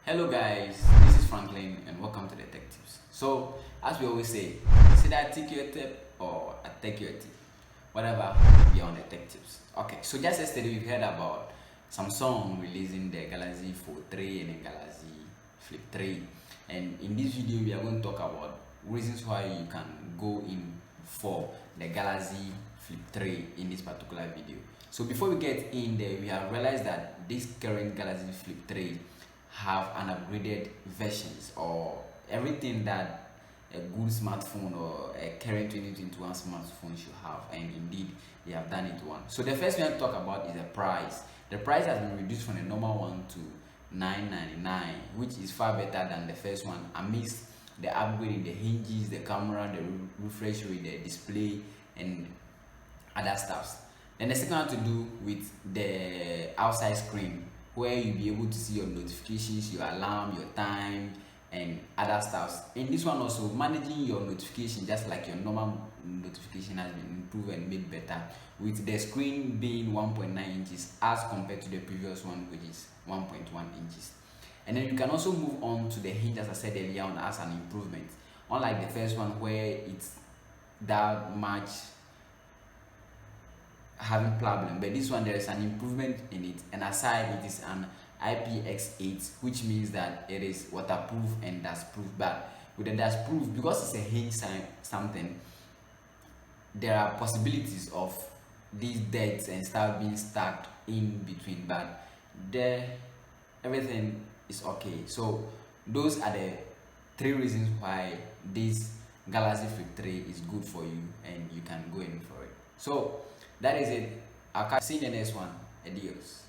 Hello guys, this is Franklin and welcome to the Tech Tips. So, as we always say, either I take your tip or I take your tip. Whatever, we are on the Tech Tips. Okay, so just yesterday we heard about Samsung releasing the Galaxy Fold 3 and the Galaxy Flip 3. And in this video, we are going to talk about reasons why you can go in for the Galaxy Flip 3 in this particular video. So before we get in there, we have realized that this current Galaxy Flip 3 have an upgraded versions or everything that a good smartphone or a current 2021 smartphone should have, and indeed they have done it one. So the first thing to talk about is the price. The price has been reduced from the normal one to $999, which is far better than the first one amidst the upgrade in the hinges, the camera, the refresh rate, the display, and other stuffs. Then the second one to do with the outside screen, where you'll be able to see your notifications, your alarm, your time, and other stuffs. In this one also, managing your notification just like your normal notification has been improved and made better, with the screen being 1.9 inches as compared to the previous one, which is 1.1 inches. And then you can also move on to the hinge, as I said earlier on, as an improvement, unlike the first one where it's that much having problem, but this one there is an improvement in it. And aside, it is an IPX8, which means that it is waterproof and dustproof. But with the dustproof, because it's a hinge something, there are possibilities of these dirt and stuff being stuck in between, but there everything is okay. So those are the three reasons why this Galaxy Flip 3 is good for you and you can go in for it. So that is it. I'll see you in the next one. Adios.